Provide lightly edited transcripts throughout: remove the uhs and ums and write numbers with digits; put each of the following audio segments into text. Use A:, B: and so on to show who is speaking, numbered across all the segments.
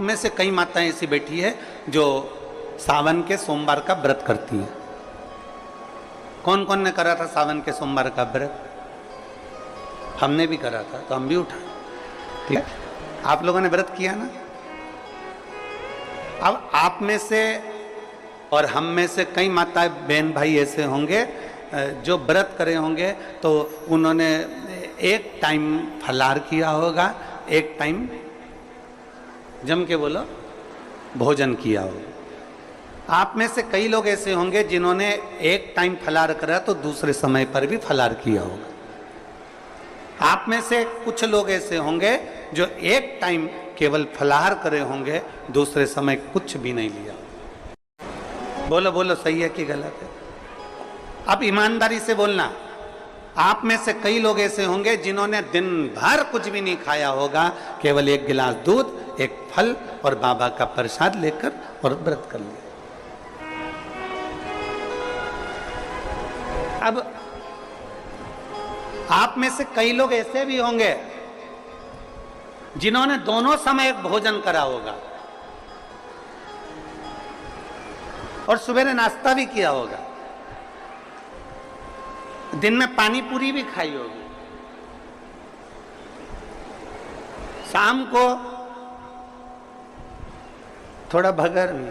A: में से कई माताएं ऐसी बैठी है जो सावन के सोमवार का व्रत करती हैं। कौन कौन ने करा था सावन के सोमवार का व्रत? हमने भी करा था, तो हम भी उठाए। ठीक है, आप लोगों ने व्रत किया ना। अब आप में से और हम में से कई माता बहन भाई ऐसे होंगे जो व्रत करे होंगे, तो उन्होंने एक टाइम फलाहार किया होगा, एक टाइम जम के बोलो भोजन किया होगा। आप में से कई लोग ऐसे होंगे जिन्होंने एक टाइम फलाहार करा तो दूसरे समय पर भी फलाहार किया होगा। आप में से कुछ लोग ऐसे होंगे जो एक टाइम केवल फलाहार करे होंगे, दूसरे समय कुछ भी नहीं लिया। बोलो बोलो, सही है कि गलत है? अब ईमानदारी से बोलना। आप में से कई लोग ऐसे होंगे जिन्होंने दिन भर कुछ भी नहीं खाया होगा, केवल एक गिलास दूध, एक फल और बाबा का प्रसाद लेकर और व्रत कर लिया। अब आप में से कई लोग ऐसे भी होंगे जिन्होंने दोनों समय भोजन करा होगा और सवेरे नाश्ता भी किया होगा, दिन में पानी पूरी भी खाई होगी, शाम को थोड़ा भगर भी,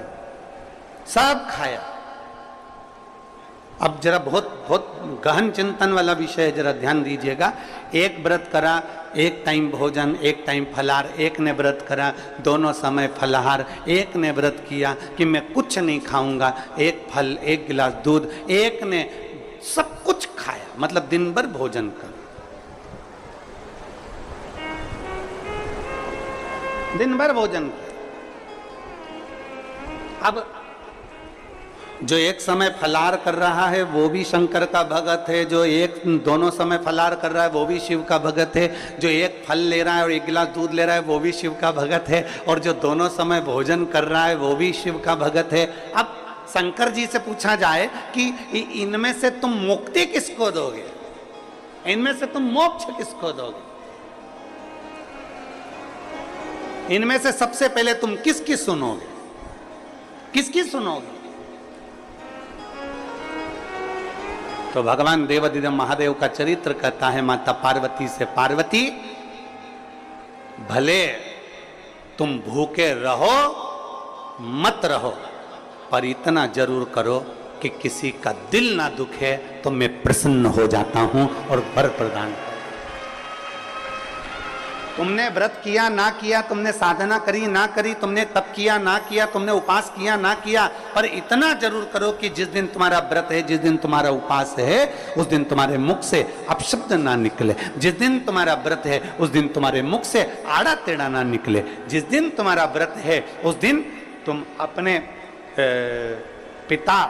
A: सब खाया। अब जरा बहुत बहुत गहन चिंतन वाला विषय है, जरा ध्यान दीजिएगा। एक व्रत करा, एक टाइम भोजन, एक टाइम फलाहार, एक ने व्रत करा दोनों समय फलाहार, एक ने व्रत किया कि मैं कुछ नहीं खाऊंगा, एक फल, एक गिलास दूध, एक ने सब कुछ खाया, मतलब दिन भर भोजन कर, दिन भर भोजन कर। अब जो एक समय फलाहार कर रहा है वो भी शंकर का भगत है, जो एक दोनों समय फलाहार कर रहा है वो भी शिव का भगत है, जो एक फल ले रहा है और एक गिलास दूध ले रहा है वो भी शिव का भगत है, और जो दोनों समय भोजन कर रहा है वो भी शिव का भगत है। अब शंकर जी से पूछा जाए कि इनमें से तुम मुक्ति किसको दोगे, इनमें से तुम मोक्ष किसको दोगे, इनमें से सबसे पहले तुम किसकी सुनोगे, किसकी सुनोगे? तो भगवान देवाधिदेव महादेव का चरित्र कहता है माता पार्वती से, पार्वती भले तुम भूखे रहो मत रहो, पर इतना जरूर करो कि किसी का दिल ना दुखे, तो मैं प्रसन्न हो जाता हूं और वर प्रदान। तुमने व्रत किया ना किया, तुमने साधना करी ना करी, तुमने तप किया ना किया, तुमने उपास किया ना किया, पर इतना जरूर करो कि जिस दिन तुम्हारा व्रत है, जिस दिन तुम्हारा उपास है, उस दिन तुम्हारे मुख से अपशब्द ना निकले। जिस दिन तुम्हारा व्रत है उस दिन तुम्हारे मुख से आड़ा टेढ़ा ना निकले। जिस दिन तुम्हारा व्रत है उस दिन तुम अपने पिता,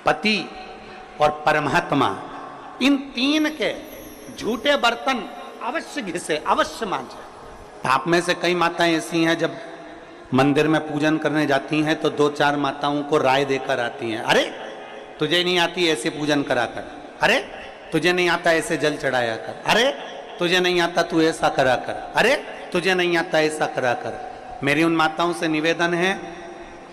A: पति और परमात्मा, इन तीन के झूठे बर्तन अवश्य घिसे, अवश्य मांजे। आप में से कई माताएं ऐसी हैं जब मंदिर में पूजन करने जाती हैं तो दो चार माताओं को राय देकर आती हैं, अरे तुझे नहीं आती ऐसे पूजन करा कर, अरे तुझे नहीं आता ऐसे जल चढ़ाया कर, अरे तुझे नहीं आता तू ऐसा करा कर, अरे तुझे नहीं आता ऐसा करा कर। मेरी उन माताओं से निवेदन है,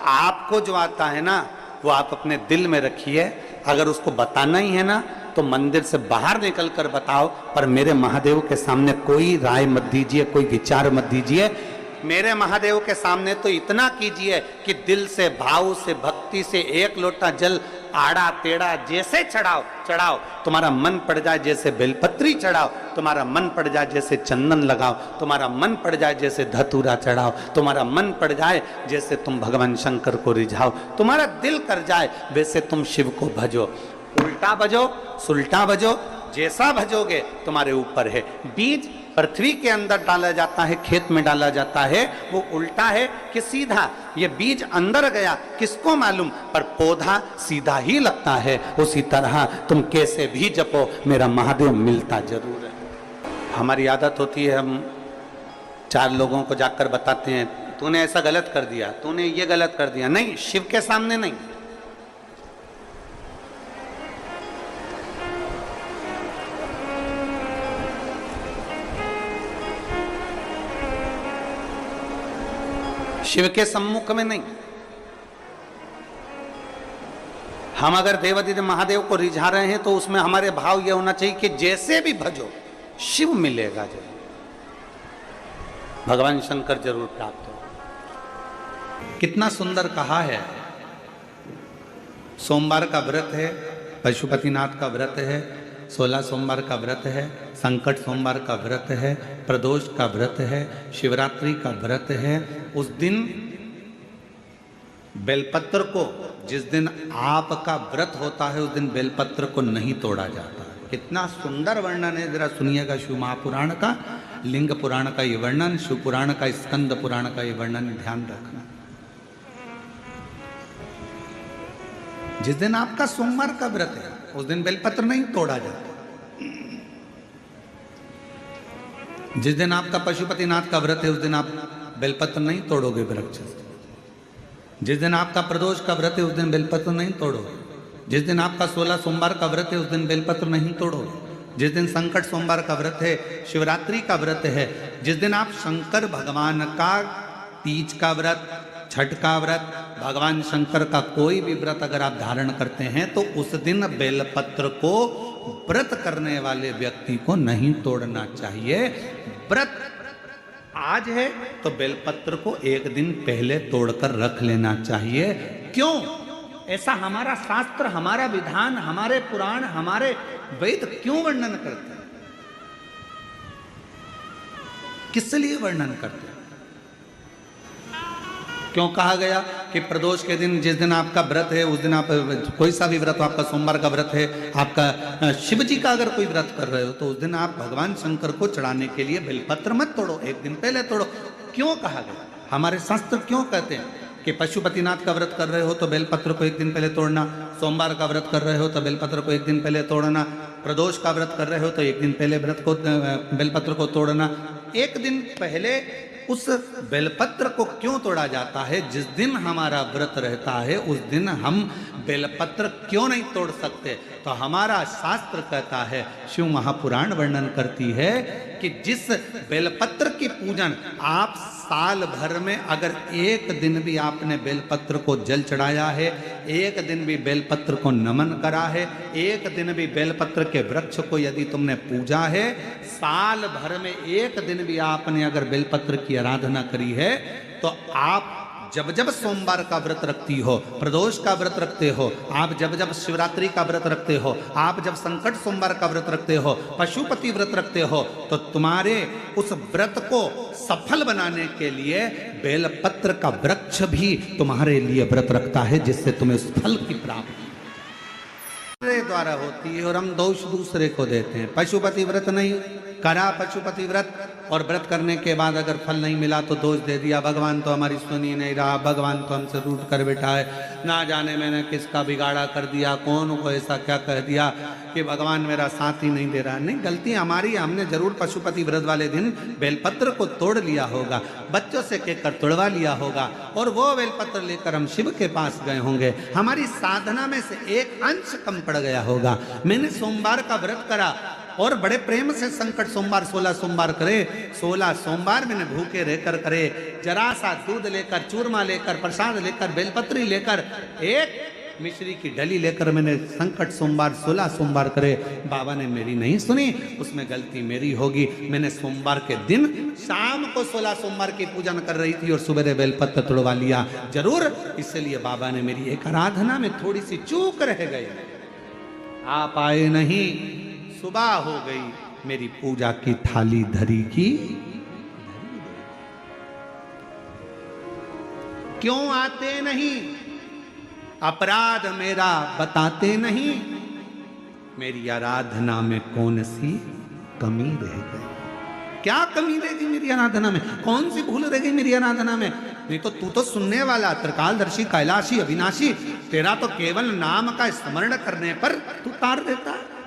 A: आपको जो आता है ना वो आप अपने दिल में रखिए, अगर उसको बताना ही है ना तो मंदिर से बाहर निकल कर बताओ, पर मेरे महादेव के सामने कोई राय मत दीजिए, कोई विचार मत दीजिए। मेरे महादेव के सामने तो इतना कीजिए कि दिल से, भाव से, भक्ति से एक लोटा जल आड़ा टेढ़ा जैसे चढ़ाओ चढ़ाओ, तुम्हारा मन पड़ जाए जैसे बेलपत्री चढ़ाओ, तुम्हारा मन पड़ जाए जैसे चंदन लगाओ, तुम्हारा मन पड़ जाए जैसे धतूरा चढ़ाओ, तुम्हारा मन पड़ जाए जैसे तुम भगवान शंकर को रिझाओ, तुम्हारा दिल कर जाए वैसे तुम शिव को भजो। उल्टा भजो, सुल्टा भजो, जैसा भजोगे तुम्हारे ऊपर है। बीज पृथ्वी के अंदर डाला जाता है, खेत में डाला जाता है, वो उल्टा है कि सीधा, ये बीज अंदर गया किसको मालूम, पर पौधा सीधा ही लगता है। उसी तरह तुम कैसे भी जपो, मेरा महादेव मिलता जरूर है। हमारी आदत होती है, हम चार लोगों को जाकर बताते हैं तूने ऐसा गलत कर दिया, तूने ये गलत कर दिया। नहीं, शिव के सामने नहीं। शिव के सम्मुख में नहीं। हम अगर देवादिदेव महादेव को रिझा रहे हैं तो उसमें हमारे भाव यह होना चाहिए कि जैसे भी भजो शिव मिलेगा जरूर, भगवान शंकर जरूर प्राप्त हो। कितना सुंदर कहा है। सोमवार का व्रत है, पशुपतिनाथ का व्रत है, 16 सोमवार का व्रत है, संकट सोमवार का व्रत है, प्रदोष का व्रत है, शिवरात्रि का व्रत है। उस दिन बेलपत्र को, जिस दिन आपका व्रत होता है उस दिन बेलपत्र को नहीं तोड़ा जाता। कितना सुंदर वर्णन है, जरा सुनिएगा शिव महापुराण का, लिंग पुराण का ये वर्णन, शिव पुराण का, स्कंद पुराण का ये वर्णन ध्यान रखना। जिस दिन आपका सोमवार का व्रत है उस दिन बेलपत्र नहीं तोड़ा जाता। जिस दिन आपका पशुपतिनाथ का व्रत है उस दिन आप बेलपत्र नहीं तोड़ोगे वृक्ष से। जिस दिन आपका प्रदोष का व्रत है उस दिन बेलपत्र नहीं तोड़ोगे। जिस दिन आपका 16 सोमवार का व्रत है उस दिन बेलपत्र नहीं तोड़ोगे। जिस दिन संकट सोमवार का व्रत है, शिवरात्रि का व्रत है, जिस दिन आप शंकर भगवान का तीज का व्रत, छठ का व्रत, भगवान शंकर का कोई भी व्रत अगर आप धारण करते हैं तो उस दिन बेलपत्र को व्रत करने वाले व्यक्ति को नहीं तोड़ना चाहिए। व्रत आज है तो बेलपत्र को एक दिन पहले तोड़कर रख लेना चाहिए। क्यों? ऐसा हमारा शास्त्र, हमारा विधान, हमारे पुराण, हमारे वेद क्यों वर्णन करते हैं? किस लिए वर्णन करते हैं? क्यों कहा गया कि प्रदोष के दिन, जिस दिन आपका व्रत है उस दिन आप कोई सा भी व्रत, आपका सोमवार का व्रत है, आपका शिव जी का अगर कोई व्रत कर रहे हो तो उस दिन आप भगवान शंकर को चढ़ाने के लिए बेलपत्र मत तोड़ो, एक दिन पहले तोड़ो। क्यों कहा गया? हमारे शास्त्र क्यों कहते हैं कि पशुपतिनाथ का व्रत कर रहे हो तो बेलपत्र को एक दिन पहले तोड़ना, सोमवार का व्रत कर रहे हो तो बेलपत्र को एक दिन पहले तोड़ना, प्रदोष का व्रत कर रहे हो तो एक दिन पहले बेलपत्र को तोड़ना। एक दिन पहले उस बेलपत्र को क्यों तोड़ा जाता है? जिस दिन हमारा व्रत रहता है उस दिन हम बेलपत्र क्यों नहीं तोड़ सकते? तो हमारा शास्त्र कहता है, शिव महापुराण वर्णन करती है कि जिस बेलपत्र की पूजन आप साल भर में अगर एक दिन भी आपने बेलपत्र को जल चढ़ाया है, एक दिन भी बेलपत्र को नमन करा है, एक दिन भी बेलपत्र के वृक्ष को यदि तुमने पूजा है, साल भर में एक दिन भी आपने अगर बेलपत्र की आराधना करी है, तो आप जब जब सोमवार का व्रत रखती हो, प्रदोष का व्रत रखते हो, आप जब जब शिवरात्रि का व्रत रखते हो, आप जब संकट सोमवार का व्रत रखते हो, पशुपति व्रत रखते हो, तो तुम्हारे उस व्रत को सफल बनाने के लिए बेलपत्र का वृक्ष भी तुम्हारे लिए व्रत रखता है, जिससे तुम्हें उस फल की प्राप्ति द्वारा होती है और हम दोष दूसरे को देते हैं। पशुपति व्रत नहीं करा, पशुपति व्रत, और व्रत करने के बाद अगर फल नहीं मिला तो दोष दे दिया, भगवान तो हमारी सुनी नहीं रहा, भगवान तो हमसे रूठ कर बैठा है, ना जाने मैंने किसका बिगाड़ा कर दिया, कौन को ऐसा क्या कह दिया कि भगवान मेरा साथ ही नहीं दे रहा। नहीं, गलती हमारी, हमने जरूर पशुपति व्रत वाले दिन बेलपत्र को तोड़ लिया होगा, बच्चों से कहकर तोड़वा लिया होगा, और वो बेलपत्र लेकर हम शिव के पास गए होंगे, हमारी साधना में से एक अंश कम पड़ गया होगा। मैंने सोमवार का व्रत करा और बड़े प्रेम से संकट सोमवार 16 सोमवार करे, 16 सोमवार मैंने भूखे रहकर करे, जरा सा दूध लेकर, चूरमा लेकर, प्रसाद लेकर, बेलपत्री लेकर, एक मिश्री की डली लेकर मैंने संकट सोमवार 16 सोमवार करे। बाबा ने मेरी नहीं सुनी, उसमें गलती मेरी होगी। मैंने सोमवार के दिन शाम को 16 सोमवार की पूजन कर रही थी और सुबह बेलपत्र तोड़वा लिया, जरूर इसलिए बाबा ने मेरी एक आराधना में थोड़ी सी चूक रह गई। आप आए नहीं, सुबह हो गई, मेरी पूजा की थाली धरी की। क्यों आते नहीं? अपराध मेरा बताते नहीं, मेरी आराधना में कौन सी कमी रह गई? क्या कमी रह गई मेरी आराधना में? कौन सी भूल रह गई मेरी आराधना में? नहीं तो तू तो सुनने वाला, त्रिकालदर्शी, कैलाशी, अविनाशी, तेरा तो केवल नाम का स्मरण करने पर तू तार देता है।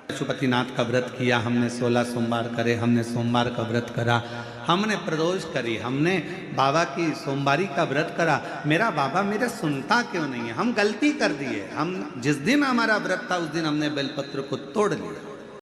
A: पशुपतिनाथ का व्रत किया हमने, 16 सोमवार करे हमने, सोमवार का व्रत करा हमने, प्रदोष करी हमने, बाबा की सोमवारी का व्रत करा। मेरा बाबा मेरे सुनता क्यों नहीं है? हम गलती कर दिए। हम जिस दिन हमारा व्रत था उस दिन हमने बेलपत्र को तोड़ लिया।